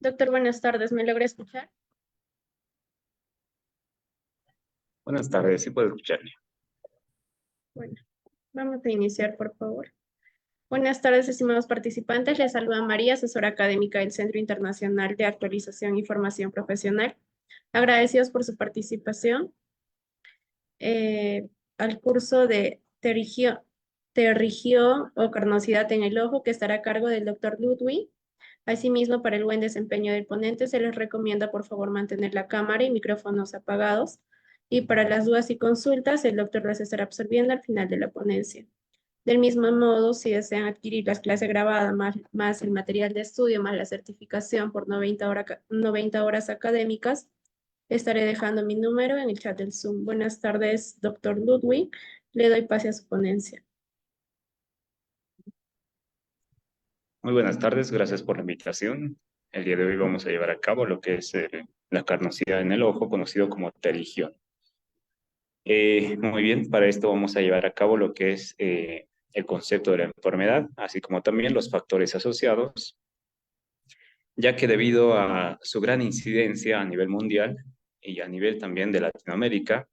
Doctor, buenas tardes. ¿Me logra escuchar? Buenas tardes, sí puedo escucharle. Bueno, vamos a iniciar, por favor. Buenas tardes, estimados participantes. Les saluda María, asesora académica del Centro Internacional de Actualización y Formación Profesional. Agradecidos por su participación al curso de pterigio o carnosidad en el ojo, que estará a cargo del doctor Ludwig. Asimismo, para el buen desempeño del ponente, se les recomienda, por favor, mantener la cámara y micrófonos apagados. Y para las dudas y consultas, el doctor las estará absorbiendo al final de la ponencia. Del mismo modo, si desean adquirir las clases grabadas más el material de estudio, más la certificación por 90 horas académicas, estaré dejando mi número en el chat del Zoom. Buenas tardes, doctor Ludwig. Le doy pase a su ponencia. Muy buenas tardes, gracias por la invitación. El día de hoy vamos a llevar a cabo lo que es la carnosidad en el ojo, conocido como pterigión. Muy bien, para esto vamos a llevar a cabo lo que es el concepto de la enfermedad, así como también los factores asociados, ya que debido a su gran incidencia a nivel mundial y a nivel también de Latinoamérica,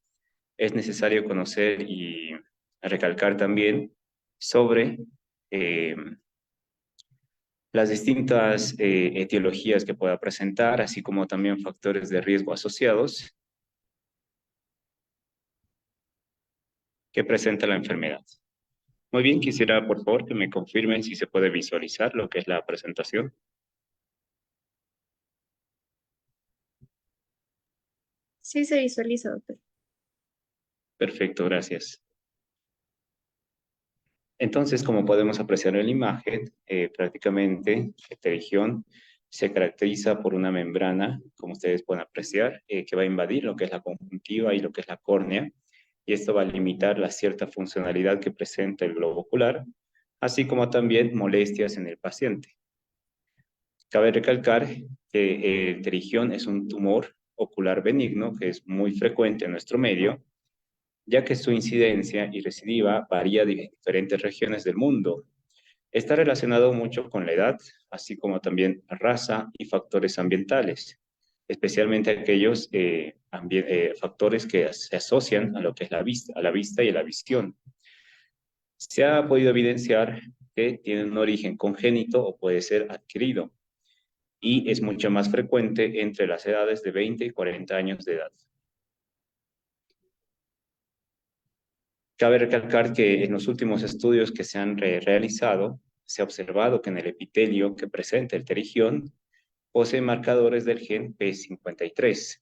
es necesario conocer y recalcar también sobre eh, las distintas etiologías que pueda presentar, así como también factores de riesgo asociados que presenta la enfermedad. Muy bien, quisiera por favor que me confirmen si se puede visualizar lo que es la presentación. Sí, se visualiza, doctor. Perfecto, gracias. Entonces, como podemos apreciar en la imagen, prácticamente esta región se caracteriza por una membrana, como ustedes pueden apreciar, que va a invadir lo que es la conjuntiva y lo que es la córnea, y esto va a limitar la cierta funcionalidad que presenta el globo ocular, así como también molestias en el paciente. Cabe recalcar que el pterigión es un tumor ocular benigno que es muy frecuente en nuestro medio, ya que su incidencia y recidiva varía de diferentes regiones del mundo. Está relacionado mucho con la edad, así como también raza y factores ambientales, especialmente aquellos factores que se asocian a lo que es a la vista y a la visión. Se ha podido evidenciar que tiene un origen congénito o puede ser adquirido y es mucho más frecuente entre las edades de 20 y 40 años de edad. Cabe recalcar que en los últimos estudios que se han realizado, se ha observado que en el epitelio que presenta el pterigión posee marcadores del gen P53.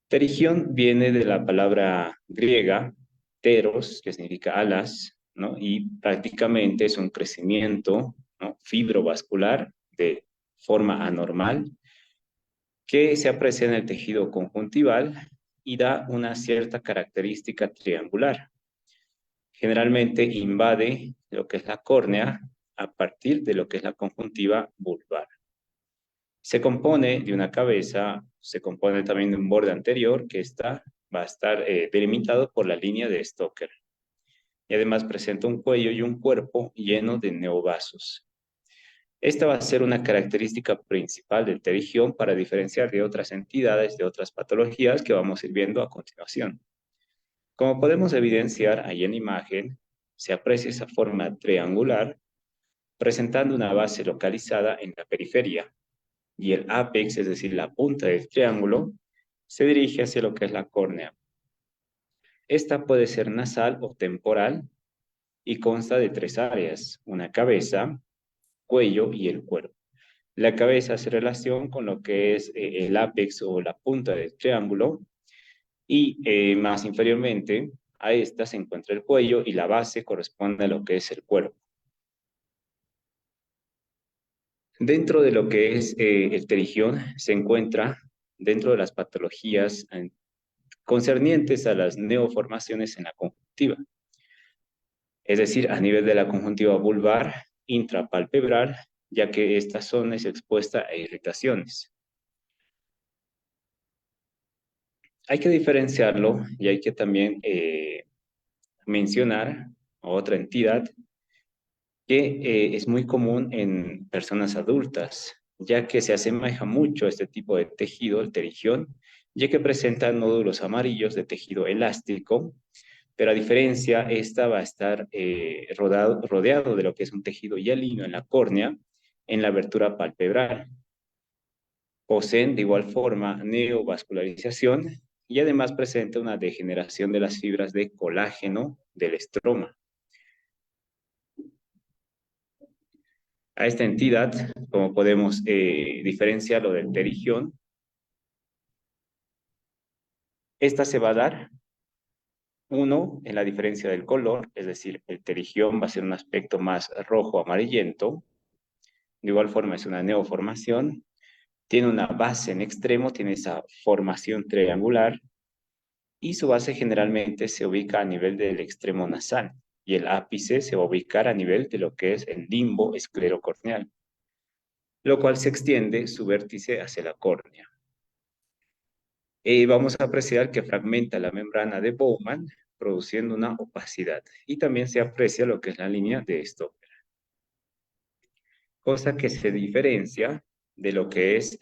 Pterigión viene de la palabra griega teros, que significa alas, ¿no? Y prácticamente es un crecimiento, ¿no?, fibrovascular de forma anormal que se aprecia en el tejido conjuntival y da una cierta característica triangular. Generalmente invade lo que es la córnea a partir de lo que es la conjuntiva vulvar. Se compone de una cabeza, se compone también de un borde anterior que va a estar delimitado por la línea de Stoker. Y además presenta un cuello y un cuerpo lleno de neovasos. Esta va a ser una característica principal del pterigión para diferenciar de otras entidades, de otras patologías que vamos a ir viendo a continuación. Como podemos evidenciar ahí en la imagen, se aprecia esa forma triangular presentando una base localizada en la periferia y el ápex, es decir, la punta del triángulo, se dirige hacia lo que es la córnea. Esta puede ser nasal o temporal y consta de tres áreas: una cabeza, cuello y el cuerpo. La cabeza hace relación con lo que es el ápex o la punta del triángulo y más inferiormente a esta se encuentra el cuello y la base corresponde a lo que es el cuerpo. Dentro de lo que es el pterigión se encuentra dentro de las patologías concernientes a las neoformaciones en la conjuntiva, es decir, a nivel de la conjuntiva vulvar, intrapalpebral, ya que esta zona es expuesta a irritaciones. Hay que diferenciarlo y hay que también mencionar otra entidad que es muy común en personas adultas ya que se asemeja mucho a este tipo de tejido, el terigión, ya que presenta nódulos amarillos de tejido elástico, pero a diferencia, esta va a estar rodeado de lo que es un tejido hialino en la córnea, en la abertura palpebral. Poseen de igual forma neovascularización y además presenta una degeneración de las fibras de colágeno del estroma. A esta entidad, como podemos diferenciarlo del terigión, esta se va a dar, uno, en la diferencia del color, es decir, el terigión va a ser un aspecto más rojo amarillento, de igual forma es una neoformación, tiene una base en extremo, tiene esa formación triangular, y su base generalmente se ubica a nivel del extremo nasal, y el ápice se va a ubicar a nivel de lo que es el limbo esclerocorneal, lo cual se extiende su vértice hacia la córnea. Vamos a apreciar que fragmenta la membrana de Bowman, produciendo una opacidad. Y también se aprecia lo que es la línea de Stoker, cosa que se diferencia de lo que es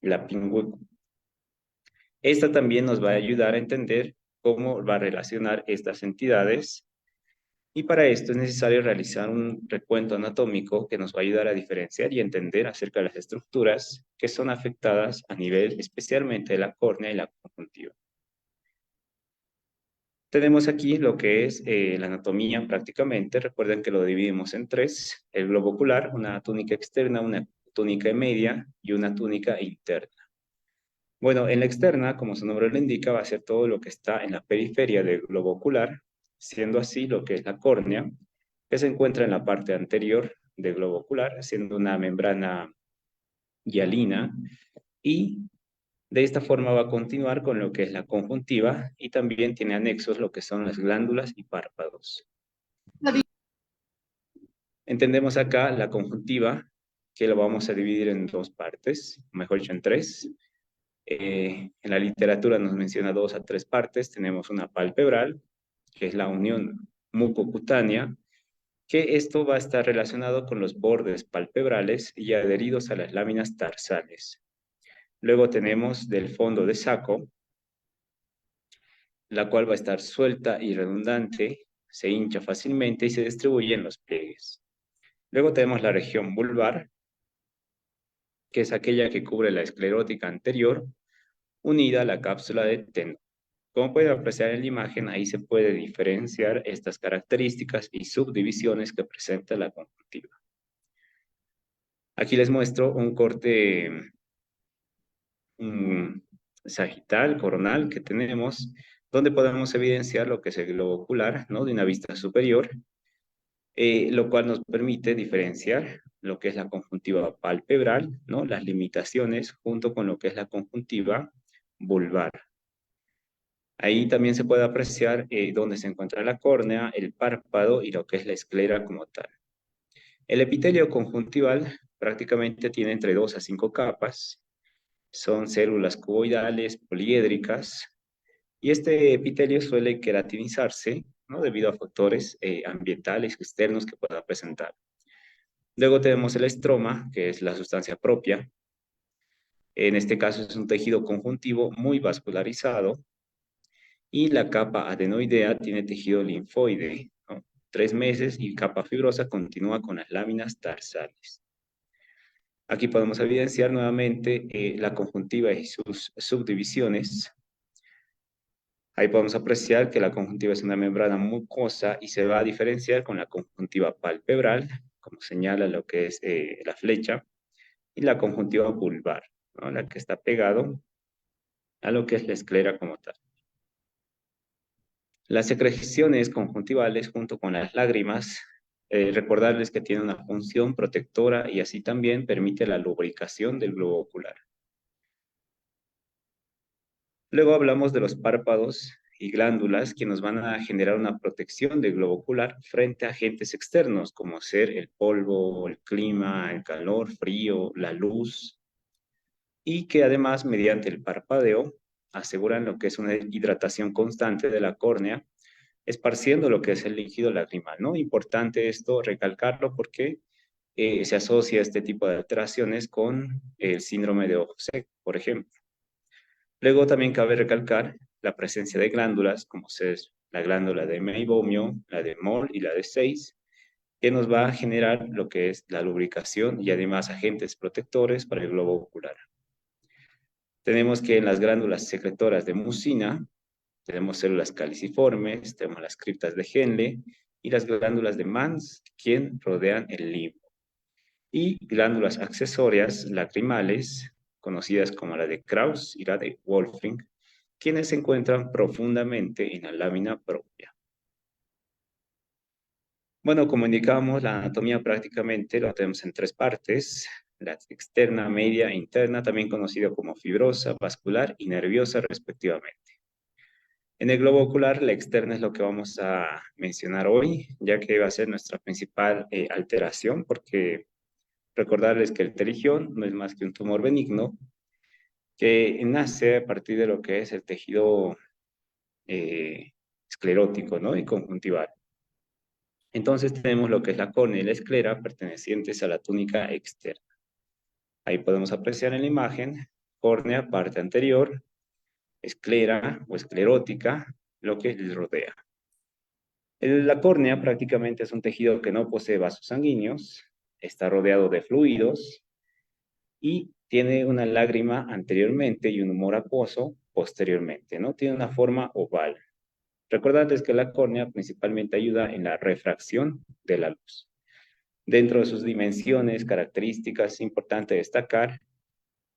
la pingüe. Esta también nos va a ayudar a entender cómo va a relacionar estas entidades. Y para esto es necesario realizar un recuento anatómico que nos va a ayudar a diferenciar y entender acerca de las estructuras que son afectadas a nivel especialmente de la córnea y la conjuntiva. Tenemos aquí lo que es la anatomía prácticamente. Recuerden que lo dividimos en tres. El globo ocular, una túnica externa, una túnica media y una túnica interna. Bueno, en la externa, como su nombre lo indica, va a ser todo lo que está en la periferia del globo ocular, siendo así lo que es la córnea, que se encuentra en la parte anterior del globo ocular, siendo una membrana hialina, y de esta forma va a continuar con lo que es la conjuntiva y también tiene anexos lo que son las glándulas y párpados. Entendemos acá la conjuntiva, que lo vamos a dividir en dos partes, mejor dicho en tres. En la literatura nos menciona 2 a 3 partes. Tenemos una palpebral, que es la unión mucocutánea, que esto va a estar relacionado con los bordes palpebrales y adheridos a las láminas tarsales. Luego tenemos del fondo de saco, la cual va a estar suelta y redundante, se hincha fácilmente y se distribuye en los pliegues. Luego tenemos la región vulvar, que es aquella que cubre la esclerótica anterior, unida a la cápsula de Tenno. Como pueden apreciar en la imagen, ahí se puede diferenciar estas características y subdivisiones que presenta la conjuntiva. Aquí les muestro un corte sagital, coronal que tenemos, donde podemos evidenciar lo que es el globo ocular, ¿no? De una vista superior, lo cual nos permite diferenciar lo que es la conjuntiva palpebral, ¿no? Las limitaciones junto con lo que es la conjuntiva vulvar. Ahí también se puede apreciar dónde se encuentra la córnea, el párpado y lo que es la esclera como tal. El epitelio conjuntival prácticamente tiene entre 2 a 5 capas. Son células cuboidales, poliédricas, y este epitelio suele queratinizarse, ¿no? Debido a factores ambientales externos que pueda presentar. Luego tenemos el estroma, que es la sustancia propia. En este caso es un tejido conjuntivo muy vascularizado, y la capa adenoidea tiene tejido linfoide, ¿no? 3 meses, y capa fibrosa continúa con las láminas tarsales. Aquí podemos evidenciar nuevamente la conjuntiva y sus subdivisiones. Ahí podemos apreciar que la conjuntiva es una membrana mucosa y se va a diferenciar con la conjuntiva palpebral, como señala lo que es la flecha, y la conjuntiva vulvar, ¿no? La que está pegado a lo que es la esclera como tal. Las secreciones conjuntivales junto con las lágrimas, recordarles que tiene una función protectora y así también permite la lubricación del globo ocular. Luego hablamos de los párpados y glándulas que nos van a generar una protección del globo ocular frente a agentes externos como ser el polvo, el clima, el calor, frío, la luz, y que además mediante el parpadeo aseguran lo que es una hidratación constante de la córnea, esparciendo lo que es el líquido lagrimal, ¿no? Importante esto recalcarlo porque se asocia este tipo de alteraciones con el síndrome de ojo seco, por ejemplo. Luego también cabe recalcar la presencia de glándulas, como es la glándula de Meibomio, la de Moll y la de Seyss, que nos va a generar lo que es la lubricación y además agentes protectores para el globo ocular. Tenemos que en las glándulas secretoras de mucina, tenemos células caliciformes, tenemos las criptas de Henle y las glándulas de Mans, quien rodean el limbo. Y glándulas accesorias lacrimales, conocidas como la de Krauss y la de Wolfring, quienes se encuentran profundamente en la lámina propia. Bueno, como indicamos, la anatomía prácticamente la tenemos en tres partes: la externa, media e interna, también conocido como fibrosa, vascular y nerviosa respectivamente. En el globo ocular, la externa es lo que vamos a mencionar hoy, ya que va a ser nuestra principal alteración, porque recordarles que el pterigión no es más que un tumor benigno que nace a partir de lo que es el tejido eh, esclerótico, ¿no? Y conjuntival. Entonces tenemos lo que es la córnea y la esclera pertenecientes a la túnica externa. Ahí podemos apreciar en la imagen córnea, parte anterior, esclera o esclerótica, lo que les rodea. La córnea prácticamente es un tejido que no posee vasos sanguíneos, está rodeado de fluidos y tiene una lágrima anteriormente y un humor acuoso posteriormente, ¿no? Tiene una forma oval. Recordad que la córnea principalmente ayuda en la refracción de la luz. Dentro de sus dimensiones, características, es importante destacar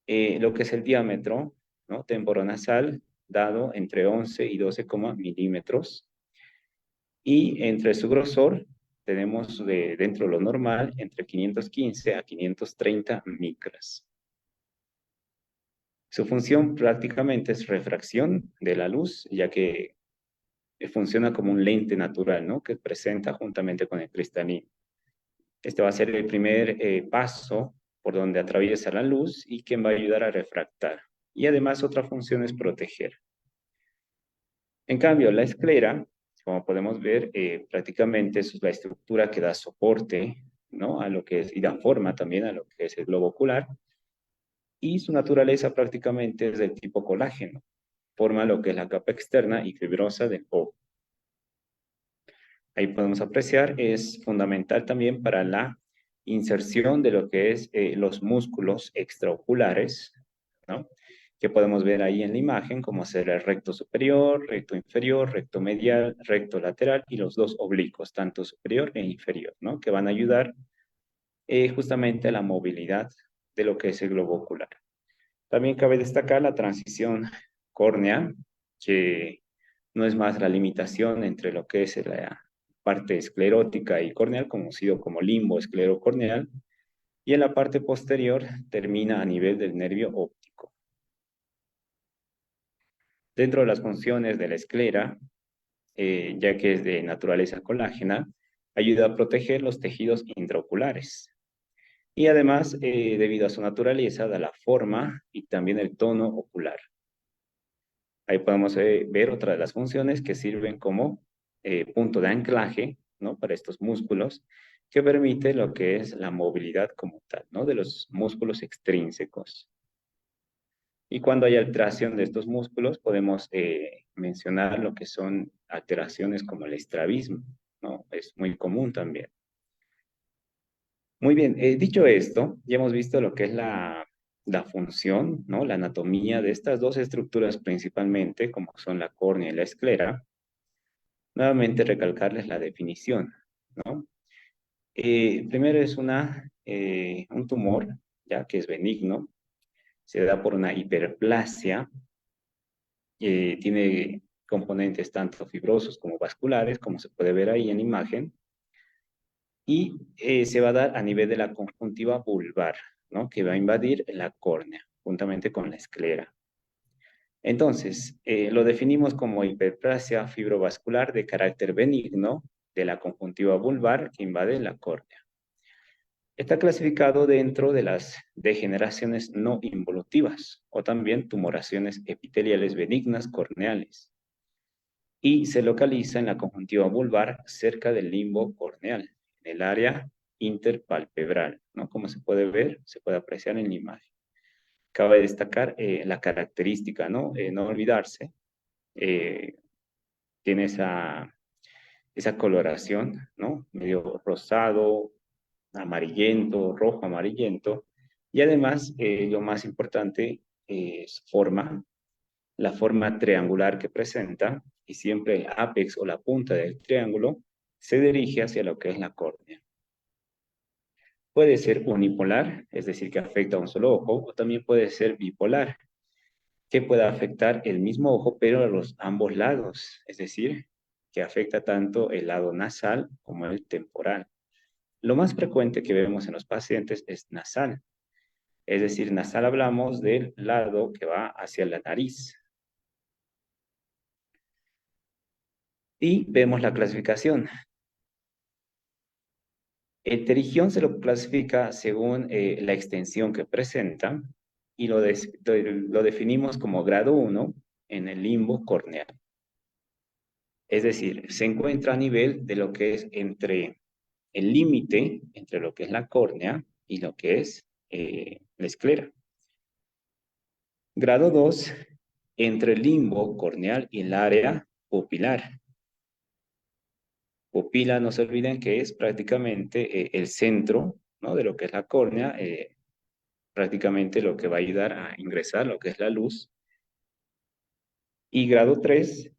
lo que es el diámetro, ¿no? Temporonasal, dado entre 11 y 12 milímetros. Y entre su grosor, tenemos dentro de lo normal, entre 515 a 530 micras. Su función prácticamente es refracción de la luz, ya que funciona como un lente natural, ¿no? Que presenta juntamente con el cristalino. Este va a ser el primer paso por donde atraviesa la luz y quien va a ayudar a refractar. Y además otra función es proteger. En cambio, la esclera, como podemos ver, prácticamente es la estructura que da soporte, ¿no? A lo que es, y da forma también a lo que es el globo ocular. Y su naturaleza prácticamente es del tipo colágeno. Forma lo que es la capa externa y fibrosa del ojo. Ahí podemos apreciar, es fundamental también para la inserción de lo que es los músculos extraoculares, ¿no? Que podemos ver ahí en la imagen, como ser el recto superior, recto inferior, recto medial, recto lateral y los dos oblicuos, tanto superior e inferior, ¿no? Que van a ayudar justamente a la movilidad de lo que es el globo ocular. También cabe destacar la transición córnea, que no es más la limitación entre lo que es la parte esclerótica y corneal, conocido como limbo esclerocorneal, y en la parte posterior termina a nivel del nervio óptico. Dentro de las funciones de la esclera, ya que es de naturaleza colágena, ayuda a proteger los tejidos intraoculares. Y además, debido a su naturaleza, da la forma y también el tono ocular. Ahí podemos ver otra de las funciones que sirven como punto de anclaje, ¿no? Para estos músculos, que permite lo que es la movilidad como tal, ¿no? De los músculos extrínsecos. Y cuando hay alteración de estos músculos, podemos mencionar lo que son alteraciones como el estrabismo, ¿no? Es muy común también. Muy bien, dicho esto, ya hemos visto lo que es la función, ¿no? La anatomía de estas dos estructuras principalmente, como son la córnea y la esclera. Nuevamente recalcarles la definición, ¿no? Primero es un tumor, ya que es benigno, se da por una hiperplasia, tiene componentes tanto fibrosos como vasculares, como se puede ver ahí en imagen, y se va a dar a nivel de la conjuntiva vulvar, ¿no? Que va a invadir la córnea, juntamente con la esclera. Entonces, lo definimos como hiperplasia fibrovascular de carácter benigno de la conjuntiva vulvar que invade la córnea. Está clasificado dentro de las degeneraciones no involutivas o también tumoraciones epiteliales benignas corneales y se localiza en la conjuntiva vulvar cerca del limbo corneal, en el área interpalpebral, ¿no? Como se puede ver, se puede apreciar en la imagen. Cabe destacar la característica, ¿no? No olvidarse, tiene esa coloración, ¿no? Medio rosado, amarillento, rojo, amarillento. Y además, lo más importante es la forma triangular que presenta, y siempre el ápex o la punta del triángulo se dirige hacia lo que es la córnea. Puede ser unipolar, es decir, que afecta a un solo ojo, o también puede ser bipolar, que puede afectar el mismo ojo, pero a los ambos lados, es decir, que afecta tanto el lado nasal como el temporal. Lo más frecuente que vemos en los pacientes es nasal, es decir, nasal hablamos del lado que va hacia la nariz. Y vemos la clasificación. El terigión se lo clasifica según la extensión que presenta y lo definimos como grado 1 en el limbo corneal. Es decir, se encuentra a nivel de lo que es entre el límite, entre lo que es la córnea y lo que es la esclera. Grado 2, entre el limbo corneal y el área pupilar. Pupila, no se olviden que es prácticamente el centro, ¿no? De lo que es la córnea, prácticamente lo que va a ayudar a ingresar lo que es la luz. Y grado 3,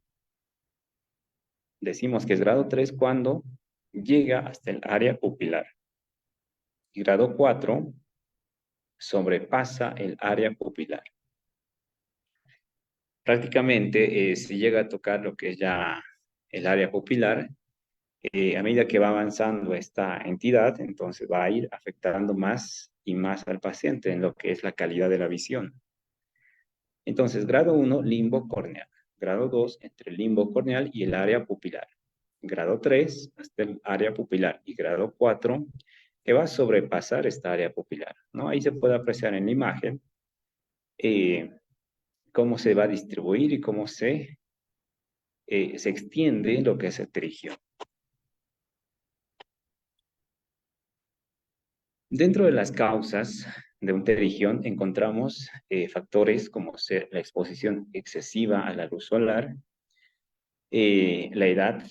decimos que es grado 3 cuando llega hasta el área pupilar. Y grado 4 sobrepasa el área pupilar. Prácticamente si llega a tocar lo que es ya el área pupilar, a medida que va avanzando esta entidad, entonces va a ir afectando más y más al paciente en lo que es la calidad de la visión. Entonces, grado 1, limbo corneal. Grado 2, entre el limbo corneal y el área pupilar. Grado 3, hasta el área pupilar. Y grado 4, que va a sobrepasar esta área pupilar, ¿no? Ahí se puede apreciar en la imagen cómo se va a distribuir y cómo se extiende lo que es el pterigio. Dentro de las causas de un pterigión encontramos factores como ser la exposición excesiva a la luz solar, la edad,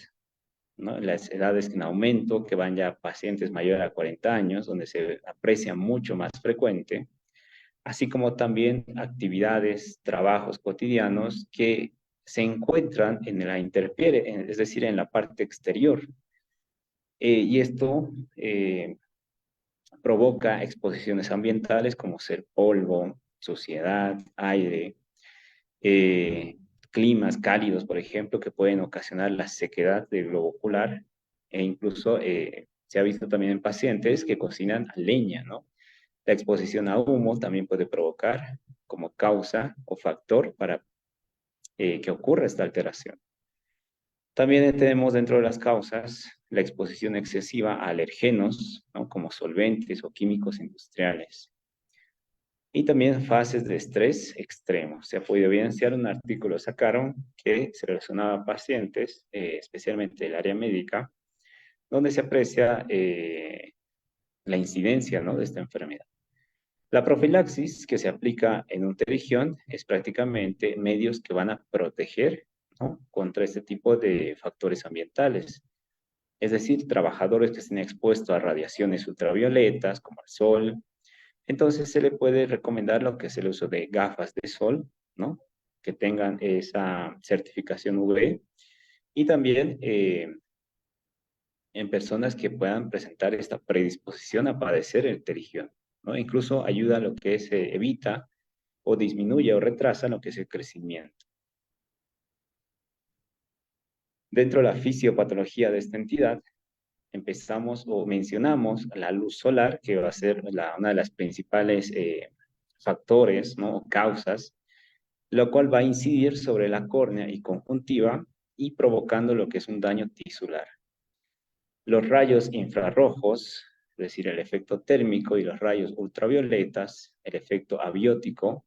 ¿no? Las edades en aumento, que van ya pacientes mayores a 40 años, donde se aprecia mucho más frecuente, así como también actividades, trabajos cotidianos que se encuentran en la intemperie, es decir, en la parte exterior. Y esto provoca exposiciones ambientales como ser polvo, suciedad, aire, climas cálidos, por ejemplo, que pueden ocasionar la sequedad del globo ocular e incluso se ha visto también en pacientes que cocinan a leña, ¿no? La exposición a humo también puede provocar como causa o factor para que ocurra esta alteración. También tenemos dentro de las causas la exposición excesiva a alergenos, ¿no? Como solventes o químicos industriales. Y también fases de estrés extremo. Se ha podido evidenciar, un artículo sacaron que se relacionaba a pacientes, especialmente del área médica, donde se aprecia la incidencia, ¿no? De esta enfermedad. La profilaxis que se aplica en un pterigión es prácticamente medios que van a proteger, ¿no? Contra este tipo de factores ambientales. Es decir, trabajadores que estén expuestos a radiaciones ultravioletas, como el sol. Entonces se le puede recomendar lo que es el uso de gafas de sol, ¿no? Que tengan esa certificación UV. Y también en personas que puedan presentar esta predisposición a padecer el pterigión, ¿no? Incluso ayuda a lo que se evita o disminuye o retrasa lo que es el crecimiento. Dentro de la fisiopatología de esta entidad, empezamos o mencionamos la luz solar, que va a ser una de las principales factores, ¿no? Causas, lo cual va a incidir sobre la córnea y conjuntiva y provocando lo que es un daño tisular. Los rayos infrarrojos, es decir, el efecto térmico, y los rayos ultravioletas, el efecto abiótico,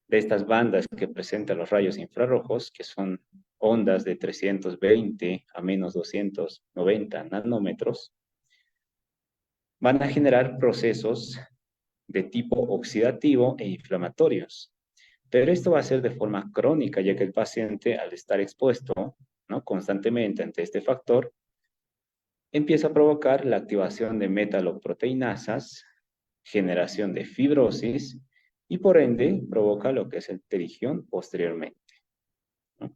de estas bandas que presentan los rayos infrarrojos, que son ondas de 320 a menos 290 nanómetros, van a generar procesos de tipo oxidativo e inflamatorios. Pero esto va a ser de forma crónica, ya que el paciente, al estar expuesto, ¿no?, constantemente ante este factor, empieza a provocar la activación de metaloproteinasas, generación de fibrosis y por ende provoca lo que es el pterigión posteriormente, ¿no?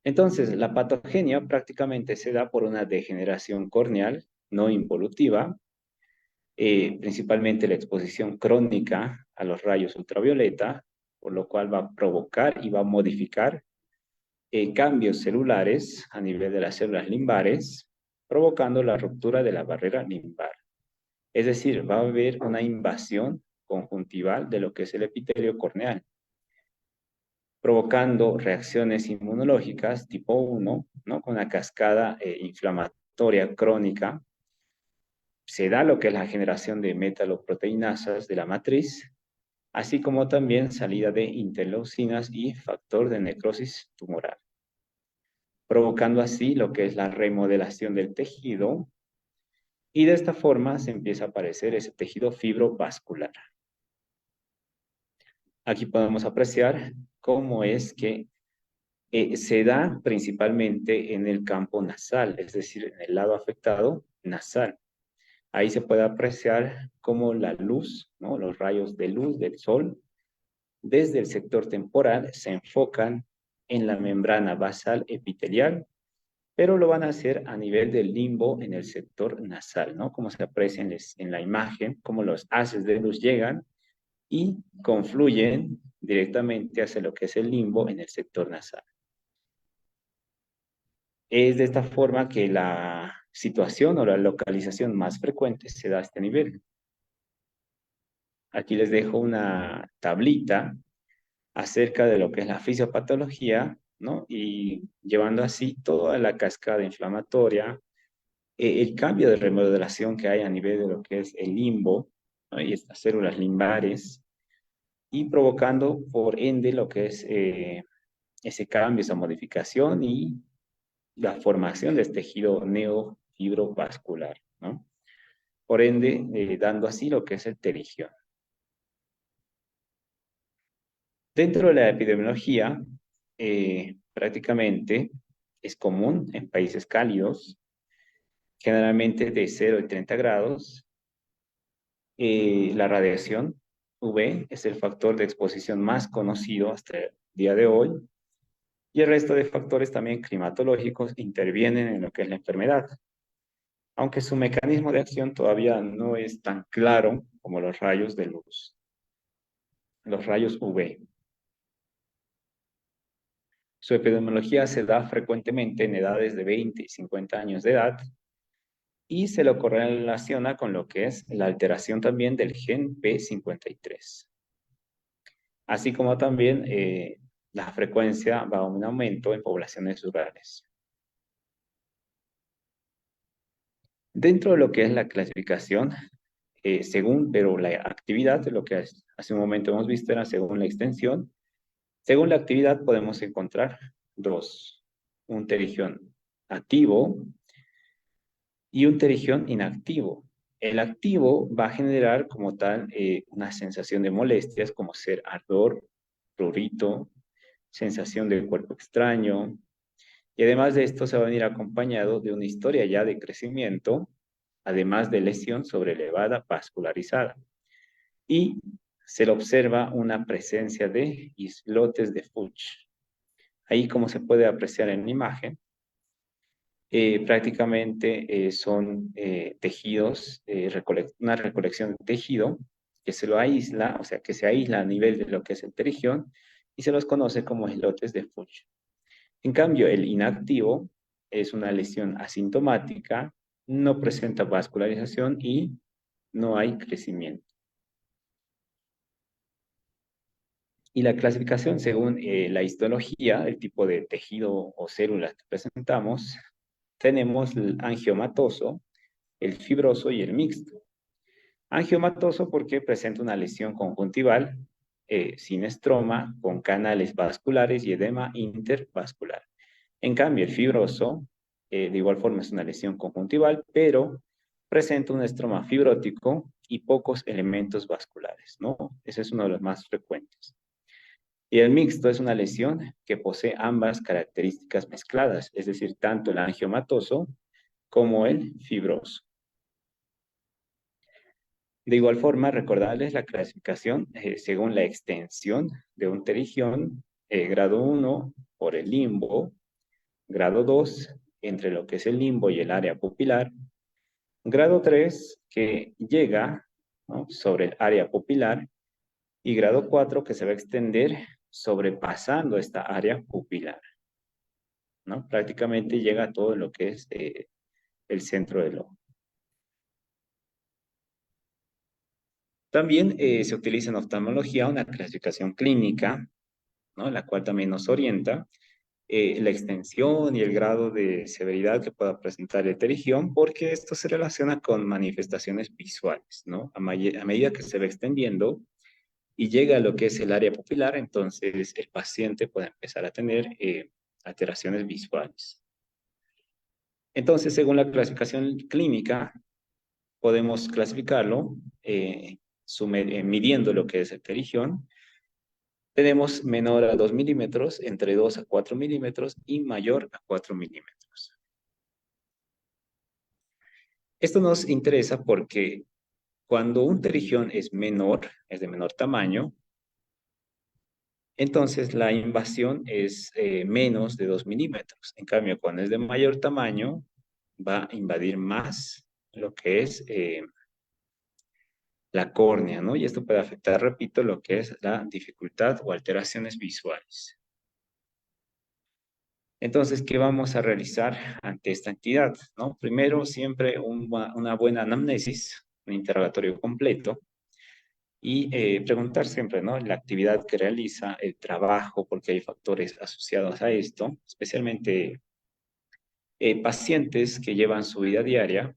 Entonces, la patogenia prácticamente se da por una degeneración corneal no involutiva, principalmente la exposición crónica a los rayos ultravioleta, por lo cual va a provocar y va a modificar cambios celulares a nivel de las células limbares, provocando la ruptura de la barrera limbar. Es decir, va a haber una invasión conjuntival de lo que es el epitelio corneal, provocando reacciones inmunológicas tipo 1, ¿no?, con una cascada inflamatoria crónica. Se da lo que es la generación de metaloproteinasas de la matriz, así como también salida de interleucinas y factor de necrosis tumoral, provocando así lo que es la remodelación del tejido, y de esta forma se empieza a aparecer ese tejido fibrovascular. Aquí podemos apreciar cómo es que se da principalmente en el campo nasal, es decir, en el lado afectado nasal. Ahí se puede apreciar cómo la luz, ¿no?, los rayos de luz del sol, desde el sector temporal se enfocan en la membrana basal epitelial, pero lo van a hacer a nivel del limbo en el sector nasal, ¿no? Como se aprecia en la imagen, cómo los haces de luz llegan y confluyen directamente hacia lo que es el limbo en el sector nasal. Es de esta forma que la situación o la localización más frecuente se da a este nivel. Aquí les dejo una tablita acerca de lo que es la fisiopatología, ¿no? Y llevando así toda la cascada inflamatoria, el cambio de remodelación que hay a nivel de lo que es el limbo, ¿no?, y estas células limbares, y provocando por ende lo que es ese cambio, esa modificación y la formación de este tejido neofibrobascular, ¿no? Por ende, dando así lo que es el pterigión. Dentro de la epidemiología, prácticamente es común en países cálidos, generalmente de 0 a 30 grados. La radiación UV es el factor de exposición más conocido hasta el día de hoy, y el resto de factores también climatológicos intervienen en lo que es la enfermedad, aunque su mecanismo de acción todavía no es tan claro como los rayos de luz, los rayos UV. Su epidemiología se da frecuentemente en edades de 20 y 50 años de edad y se lo correlaciona con lo que es la alteración también del gen P53. Así como también la frecuencia va a un aumento en poblaciones rurales. Dentro de lo que es la clasificación, pero la actividad, lo que hace un momento hemos visto era según la extensión. Según la actividad podemos encontrar dos: un pterigión activo y un pterigión inactivo. El activo va a generar como tal una sensación de molestias como ser ardor, prurito, sensación de cuerpo extraño, y además de esto se va a venir acompañado de una historia ya de crecimiento, además de lesión sobrelevada vascularizada. Y se le observa una presencia de islotes de Fuchs. Ahí, como se puede apreciar en la imagen, prácticamente son tejidos, una recolección de tejido que se lo aísla, o sea, que se aísla a nivel de lo que es el pterigión, y se los conoce como islotes de Fuchs. En cambio, el inactivo es una lesión asintomática, no presenta vascularización y no hay crecimiento. Y la clasificación según la histología, el tipo de tejido o células que presentamos, tenemos el angiomatoso, el fibroso y el mixto. Angiomatoso porque presenta una lesión conjuntival sin estroma, con canales vasculares y edema intervascular. En cambio, el fibroso, de igual forma, es una lesión conjuntival, pero presenta un estroma fibrótico y pocos elementos vasculares, ¿no? Ese es uno de los más frecuentes. Y el mixto es una lesión que posee ambas características mezcladas, es decir, tanto el angiomatoso como el fibroso. De igual forma, recordarles la clasificación según la extensión de un terigión, grado 1 por el limbo, grado 2 entre lo que es el limbo y el área pupilar, grado 3 que llega, ¿no?, sobre el área pupilar, y grado 4 que se va a extender sobrepasando esta área pupilar, ¿no? Prácticamente llega a todo lo que es el centro del ojo. También se utiliza en oftalmología una clasificación clínica, ¿no?, la cual también nos orienta la extensión y el grado de severidad que pueda presentar el terigión, porque esto se relaciona con manifestaciones visuales, ¿no? A medida que se va extendiendo y llega a lo que es el área pupilar, entonces el paciente puede empezar a tener alteraciones visuales. Entonces, según la clasificación clínica, podemos clasificarlo midiendo lo que es el terigión. Tenemos menor a 2 milímetros, entre 2 a 4 milímetros y mayor a 4 milímetros. Esto nos interesa porque cuando un terigión es menor, es de menor tamaño, entonces la invasión es menos de 2 milímetros. En cambio, cuando es de mayor tamaño, va a invadir más lo que es la córnea, ¿no? Y esto puede afectar, repito, lo que es la dificultad o alteraciones visuales. Entonces, ¿qué vamos a realizar ante esta entidad, ¿no? Primero, siempre una buena anamnesis, un interrogatorio completo, y preguntar siempre, ¿no?, la actividad que realiza, el trabajo, porque hay factores asociados a esto, especialmente pacientes que llevan su vida diaria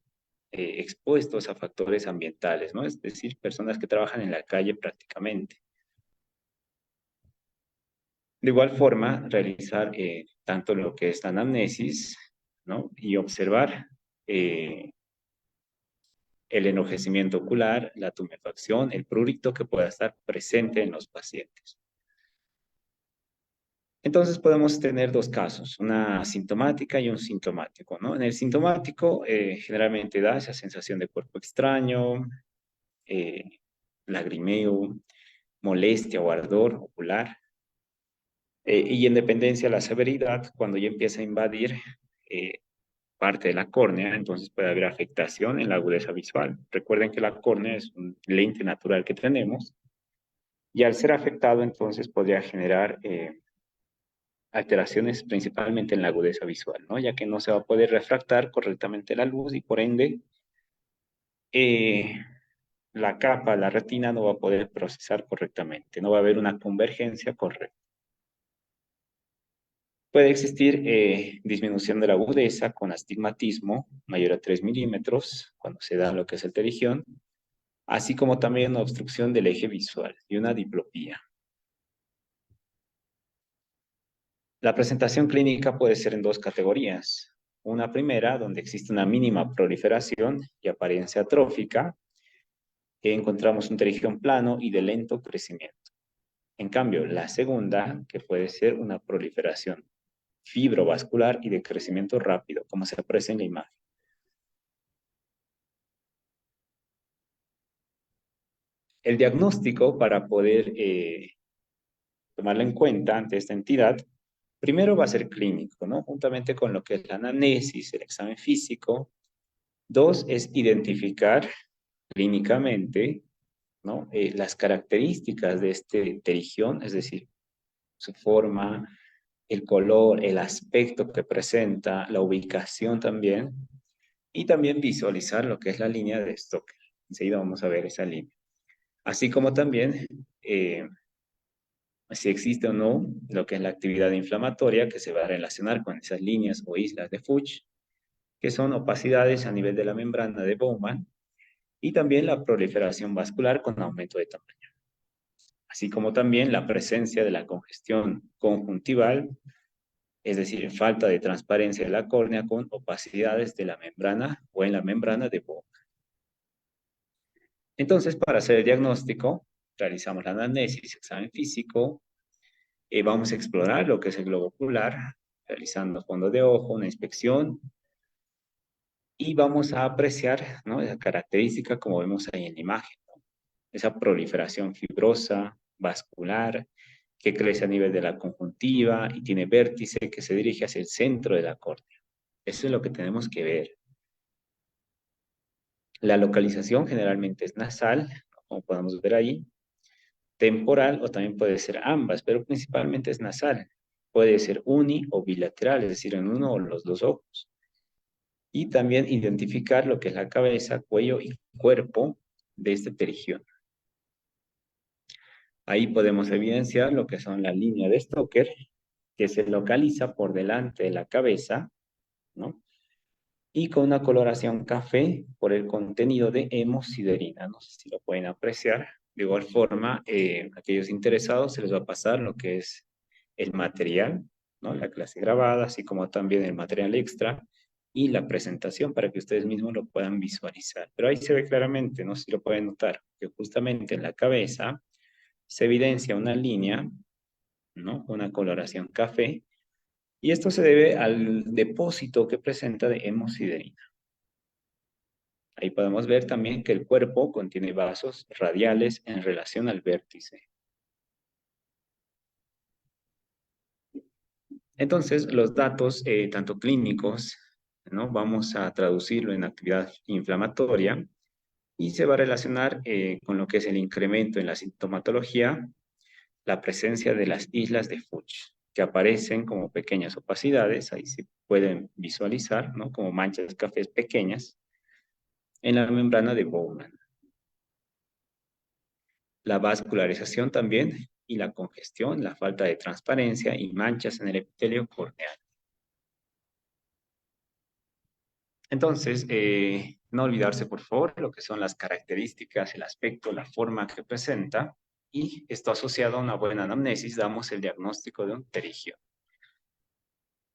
expuestos a factores ambientales, ¿no? Es decir, personas que trabajan en la calle prácticamente. De igual forma, realizar tanto lo que es la anamnesis, ¿no?, y observar el enrojecimiento ocular, la tumefacción, el prurito que pueda estar presente en los pacientes. Entonces podemos tener dos casos, una sintomática y un sintomático, ¿no? En el sintomático generalmente da esa sensación de cuerpo extraño, eh, lagrimeo, molestia o ardor ocular, y en dependencia de la severidad, cuando ya empieza a invadir eh, parte de la córnea, entonces puede haber afectación en la agudeza visual. Recuerden que la córnea es un lente natural que tenemos, y al ser afectado, entonces podría generar alteraciones principalmente en la agudeza visual, ¿no? Ya que no se va a poder refractar correctamente la luz y por ende eh, la capa, la retina no va a poder procesar correctamente, no va a haber una convergencia correcta. Puede existir disminución de la agudeza con astigmatismo mayor a 3 milímetros cuando se da lo que es el terigión, así como también una obstrucción del eje visual y una diplopía. La presentación clínica puede ser en dos categorías. Una primera, donde existe una mínima proliferación y apariencia atrófica, que encontramos un terigión plano y de lento crecimiento. En cambio, la segunda, que puede ser una proliferación fibrovascular y de crecimiento rápido, como se aprecia en la imagen. El diagnóstico para poder tomarlo en cuenta ante esta entidad, primero va a ser clínico, ¿no? Juntamente con lo que es la anamnesis, el examen físico. Dos, es identificar clínicamente, ¿no?, las características de este terigión, es decir, su forma, el color, el aspecto que presenta, la ubicación también, y también visualizar lo que es la línea de Stoker. Enseguida vamos a ver esa línea. Así como también si existe o no lo que es la actividad inflamatoria que se va a relacionar con esas líneas o islas de Fuchs, que son opacidades a nivel de la membrana de Bowman, y también la proliferación vascular con aumento de tamaño, así como también la presencia de la congestión conjuntival, es decir, falta de transparencia de la córnea con opacidades de la membrana o en la membrana de Bowman. Entonces, para hacer el diagnóstico, realizamos la anamnesis, examen físico, vamos a explorar lo que es el globo ocular, realizando fondo de ojo, una inspección, y vamos a apreciar, ¿no?, esa característica como vemos ahí en la imagen, ¿no? Esa proliferación fibrosa, vascular, que crece a nivel de la conjuntiva y tiene vértice que se dirige hacia el centro de la córnea. Eso es lo que tenemos que ver. La localización generalmente es nasal, como podemos ver ahí, temporal o también puede ser ambas, pero principalmente es nasal. Puede ser uni o bilateral, es decir, en uno o los dos ojos. Y también identificar lo que es la cabeza, cuello y cuerpo de este pterigión. Ahí podemos evidenciar lo que son la línea de Stoker, que se localiza por delante de la cabeza, ¿no? Y con una coloración café por el contenido de hemosiderina. No sé si lo pueden apreciar. De igual forma, aquellos interesados se les va a pasar lo que es el material, ¿no?, la clase grabada, así como también el material extra y la presentación para que ustedes mismos lo puedan visualizar. Pero ahí se ve claramente, no sé si lo pueden notar, que justamente en la cabeza se evidencia una línea, ¿no?, una coloración café, y esto se debe al depósito que presenta de hemosiderina. Ahí podemos ver también que el cuerpo contiene vasos radiales en relación al vértice. Entonces, los datos, tanto clínicos, ¿no?, vamos a traducirlo en actividad inflamatoria y se va a relacionar con lo que es el incremento en la sintomatología, la presencia de las islas de Fuchs, que aparecen como pequeñas opacidades, ahí se pueden visualizar, ¿no?, como manchas cafés pequeñas en la membrana de Bowman. La vascularización también y la congestión, la falta de transparencia y manchas en el epitelio corneal. Entonces, no olvidarse, por favor, lo que son las características, el aspecto, la forma que presenta, y esto asociado a una buena anamnesis, damos el diagnóstico de un pterigio.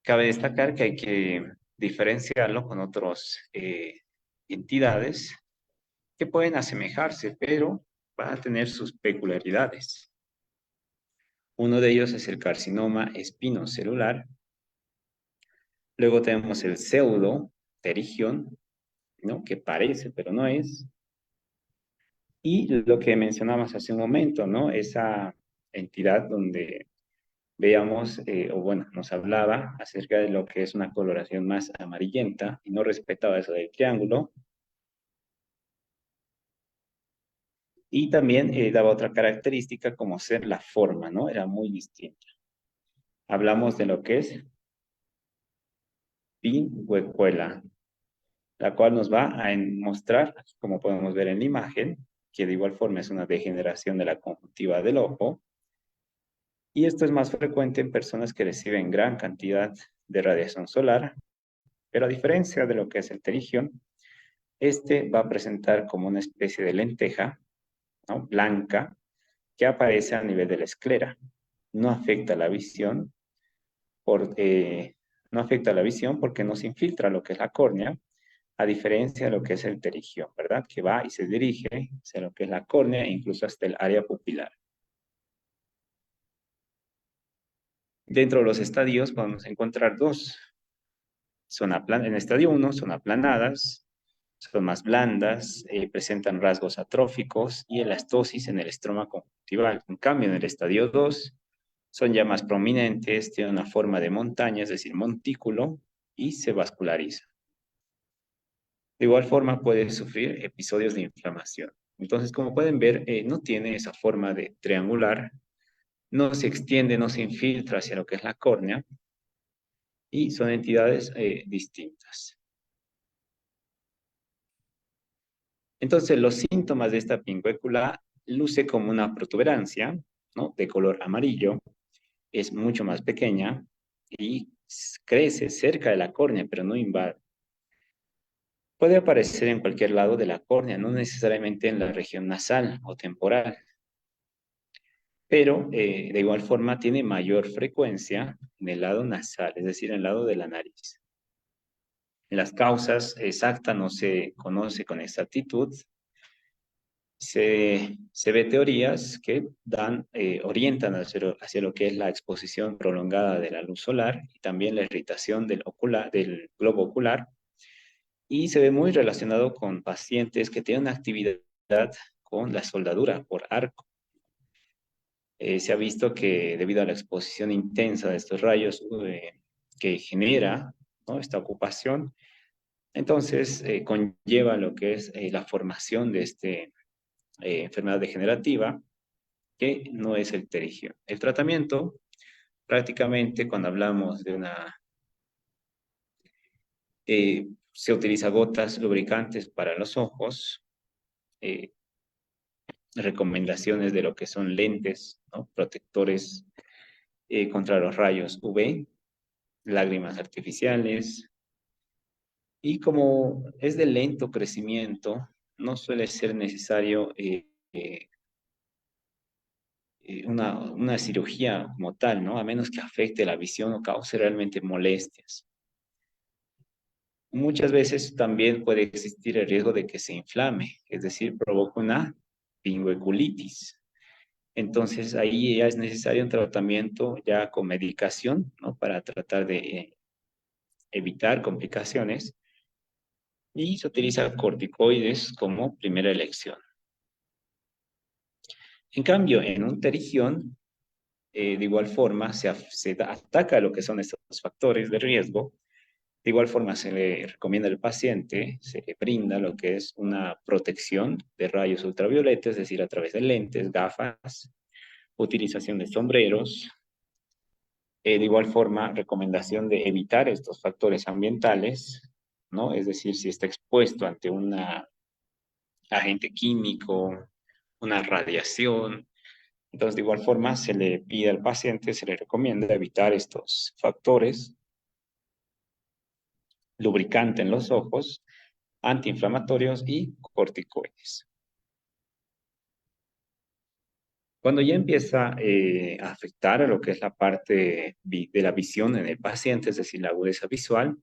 Cabe destacar que hay que diferenciarlo con otras entidades que pueden asemejarse, pero van a tener sus peculiaridades. Uno de ellos es el carcinoma espinocelular. Luego tenemos el pseudo-pterigión, ¿no?, que parece, pero no es. Y lo que mencionamos hace un momento, ¿no?, esa entidad donde veíamos, o bueno, nos hablaba acerca de lo que es una coloración más amarillenta y no respetaba eso del triángulo. Y también daba otra característica como ser la forma, ¿no? Era muy distinta. Hablamos de lo que es pinguecuela, la cual nos va a mostrar, como podemos ver en la imagen, que de igual forma es una degeneración de la conjuntiva del ojo. Y esto es más frecuente en personas que reciben gran cantidad de radiación solar, pero a diferencia de lo que es el pterigión, este va a presentar como una especie de lenteja, ¿no?, blanca, que aparece a nivel de la esclera. No afecta la visión, no afecta la visión porque no se infiltra lo que es la córnea, a diferencia de lo que es el pterigión, ¿verdad?, que va y se dirige hacia lo que es la córnea e incluso hasta el área pupilar. Dentro de los estadios vamos a encontrar dos. En el estadio 1 son aplanadas, son más blandas, presentan rasgos atróficos y elastosis en el estroma conjuntival. En cambio, en el estadio 2 son ya más prominentes, tienen una forma de montaña, es decir, montículo, y se vasculariza. De igual forma puede sufrir episodios de inflamación. Entonces, como pueden ver, no tiene esa forma de triangular, no se extiende, no se infiltra hacia lo que es la córnea, y son entidades distintas. Entonces, los síntomas de esta pingüécula luce como una protuberancia, ¿no?, de color amarillo, es mucho más pequeña y crece cerca de la córnea, pero no invade. Puede aparecer en cualquier lado de la córnea, no necesariamente en la región nasal o temporal, pero de igual forma tiene mayor frecuencia en el lado nasal, es decir, en el lado de la nariz. Las causas exactas no se conoce con exactitud. Se ve teorías que orientan hacia lo que es la exposición prolongada de la luz solar y también la irritación del globo ocular, y se ve muy relacionado con pacientes que tienen actividad con la soldadura por arco. Se ha visto que debido a la exposición intensa de estos rayos que genera, ¿no?, esta ocupación, entonces conlleva lo que es la formación de esta enfermedad degenerativa, que no es el pterígio. El tratamiento, prácticamente cuando hablamos de se utiliza gotas lubricantes para los ojos, eh, recomendaciones de lo que son lentes, ¿no?, protectores contra los rayos UV, lágrimas artificiales, y como es de lento crecimiento, no suele ser necesario una cirugía como tal, ¿no? A menos que afecte la visión o cause realmente molestias. Muchas veces también puede existir el riesgo de que se inflame, es decir, provoca una pingueculitis. Entonces ahí ya es necesario un tratamiento ya con medicación, ¿no?, para tratar de evitar complicaciones, y se utiliza corticoides como primera elección. En cambio, en un terigión, de igual forma, ataca lo que son estos factores de riesgo. De igual forma, se le recomienda al paciente, se le brinda lo que es una protección de rayos ultravioletas, es decir, a través de lentes, gafas, utilización de sombreros. De igual forma, recomendación de evitar estos factores ambientales, ¿no? Es decir, si está expuesto ante un agente químico, una radiación. Entonces, de igual forma, se le pide al paciente, se le recomienda evitar estos factores, lubricante en los ojos, antiinflamatorios y corticoides. Cuando ya empieza a afectar a lo que es la parte de la visión en el paciente, es decir, la agudeza visual,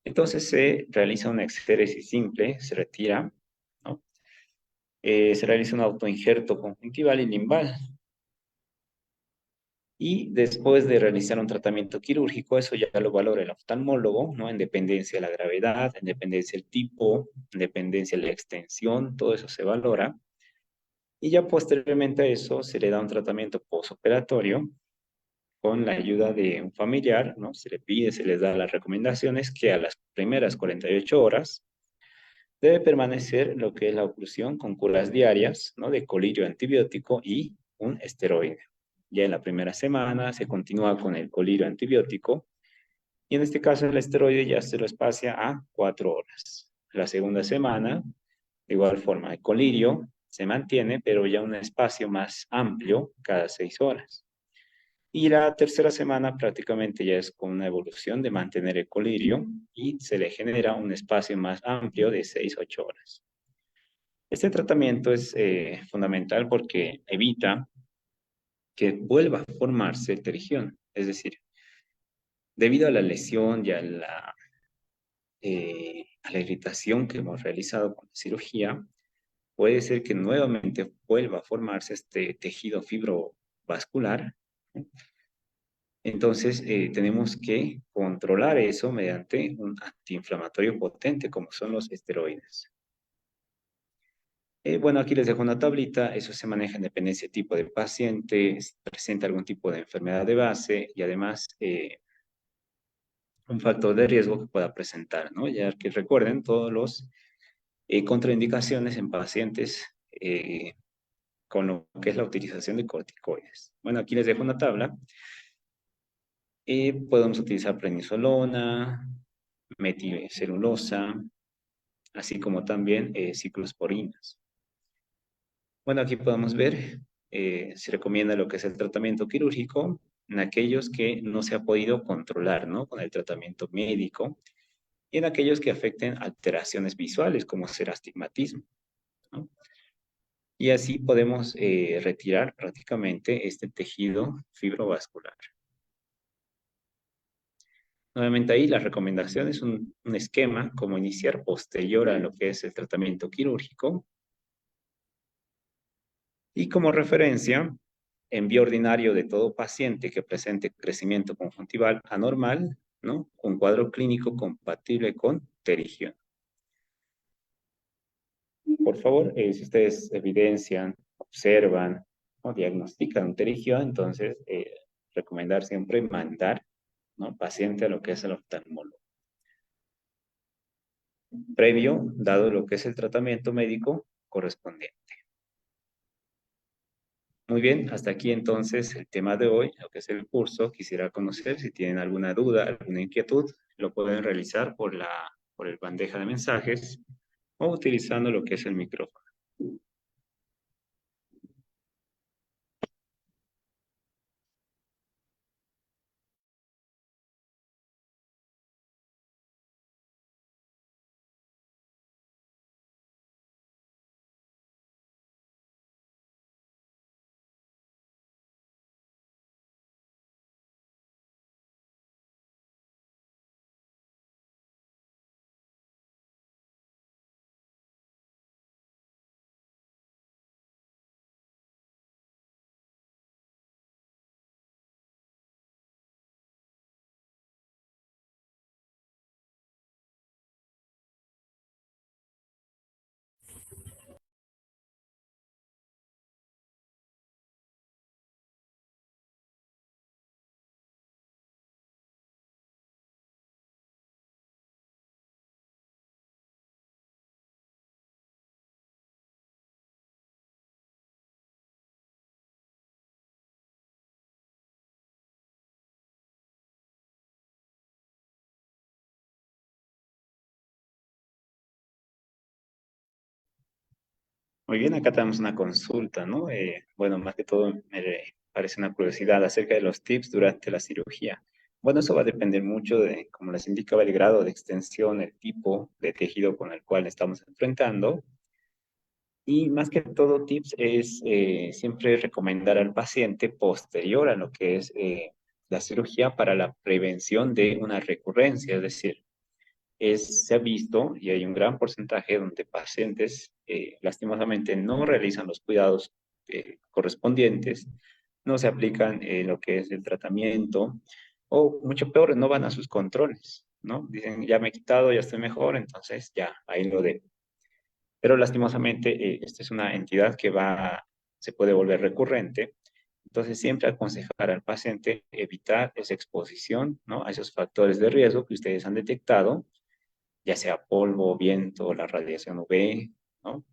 entonces se realiza una exéresis simple, se retira, ¿no? Se realiza un autoinjerto conjuntival y limbal. Y después de realizar un tratamiento quirúrgico, eso ya lo valora el oftalmólogo, ¿no?, en dependencia de la gravedad, en dependencia del tipo, en dependencia de la extensión, todo eso se valora. Y ya posteriormente a eso se le da un tratamiento postoperatorio con la ayuda de un familiar, ¿no? Se le pide, se les da las recomendaciones que a las primeras 48 horas debe permanecer lo que es la oclusión con curas diarias, ¿no?, de colirio antibiótico y un esteroide. Ya en la primera semana se continúa con el colirio antibiótico, y en este caso el esteroide ya se lo espacia a 4 horas. La segunda semana, de igual forma, el colirio se mantiene, pero ya un espacio más amplio cada 6 horas. Y la tercera semana prácticamente ya es con una evolución de mantener el colirio y se le genera un espacio más amplio de 6 a 8 horas. Este tratamiento es fundamental porque evita que vuelva a formarse el terigión. Es decir, debido a la lesión y a la irritación que hemos realizado con la cirugía, puede ser que nuevamente vuelva a formarse este tejido fibrovascular. Entonces, tenemos que controlar eso mediante un antiinflamatorio potente, como son los esteroides. Bueno, aquí les dejo una tablita. Eso se maneja en dependencia de tipo de paciente, si presenta algún tipo de enfermedad de base y además un factor de riesgo que pueda presentar, ¿no? Ya que recuerden todos los contraindicaciones en pacientes con lo que es la utilización de corticoides. Bueno, aquí les dejo una tabla. Podemos utilizar prednisolona, metilcelulosa, así como también ciclosporinas. Bueno, aquí podemos ver, se recomienda lo que es el tratamiento quirúrgico en aquellos que no se ha podido controlar, ¿no?, con el tratamiento médico, y en aquellos que afecten alteraciones visuales, como ser astigmatismo, ¿no? Y así podemos retirar prácticamente este tejido fibrovascular. Nuevamente ahí las recomendaciones, un esquema como iniciar posterior a lo que es el tratamiento quirúrgico. Y como referencia, en vía ordinario de todo paciente que presente crecimiento conjuntival anormal, ¿no? Un cuadro clínico compatible con pterigión. Por favor, si ustedes evidencian, observan o diagnostican pterigión, entonces recomendar siempre mandar, ¿no? Paciente a lo que es el oftalmólogo. Previo, dado lo que es el tratamiento médico correspondiente. Muy bien, hasta aquí entonces el tema de hoy, lo que es el curso. Quisiera conocer si tienen alguna duda, alguna inquietud, lo pueden realizar por el bandeja de mensajes o utilizando lo que es el micrófono. Muy bien, acá tenemos una consulta, ¿no? Bueno, más que todo me parece una curiosidad acerca de los tips durante la cirugía. Bueno, eso va a depender mucho de, como les indicaba, el grado de extensión, el tipo de tejido con el cual estamos enfrentando. Y más que todo, tips es siempre recomendar al paciente posterior a lo que es la cirugía para la prevención de una recurrencia, es decir, se ha visto y hay un gran porcentaje donde pacientes lastimosamente no realizan los cuidados correspondientes, no se aplican lo que es el tratamiento o mucho peor, no van a sus controles, ¿no? Dicen, ya me he quitado, ya estoy mejor, entonces ya, ahí lo dejo. Pero lastimosamente esta es una entidad que se puede volver recurrente. Entonces, siempre aconsejar al paciente evitar esa exposición, ¿no? A esos factores de riesgo que ustedes han detectado, ya sea polvo, viento, la radiación UV, ¿no?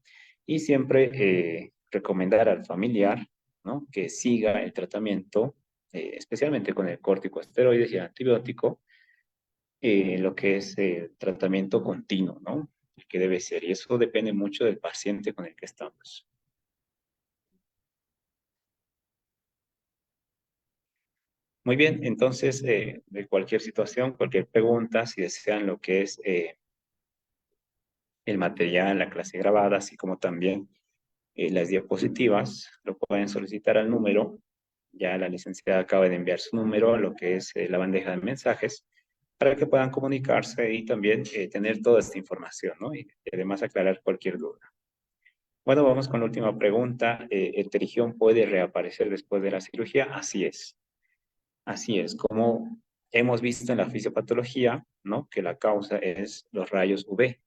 Y siempre recomendar al familiar, ¿no? Que siga el tratamiento, especialmente con el corticosteroides y el antibiótico, lo que es el tratamiento continuo, ¿no? El que debe ser. Y eso depende mucho del paciente con el que estamos. Muy bien, entonces, de cualquier situación, cualquier pregunta, si desean lo que es el material, la clase grabada, así como también las diapositivas, lo pueden solicitar al número. Ya la licenciada acaba de enviar su número a lo que es la bandeja de mensajes para que puedan comunicarse y también tener toda esta información, ¿no? Y además aclarar cualquier duda. Bueno, vamos con la última pregunta. ¿El terigión puede reaparecer después de la cirugía? Así es. Así es. Como hemos visto en la fisiopatología, ¿no? Que la causa es los rayos UV.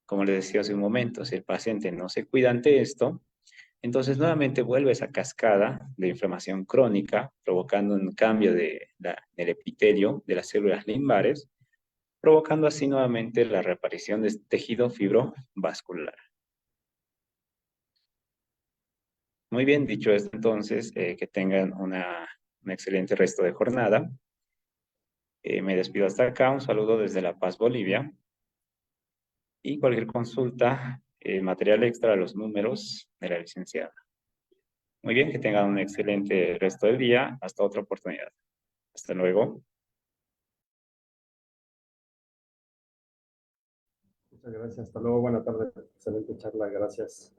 Como les decía hace un momento, si el paciente no se cuida ante esto, entonces nuevamente vuelve esa cascada de inflamación crónica, provocando un cambio del epitelio de las células limbares, provocando así nuevamente la reaparición de tejido fibrovascular. Muy bien, dicho esto entonces, que tengan un excelente resto de jornada. Me despido hasta acá, un saludo desde La Paz, Bolivia. Y cualquier consulta, material extra, los números de la licenciada. Muy bien, que tengan un excelente resto del día. Hasta otra oportunidad. Hasta luego. Muchas gracias. Hasta luego. Buena tarde. Excelente charla. Gracias.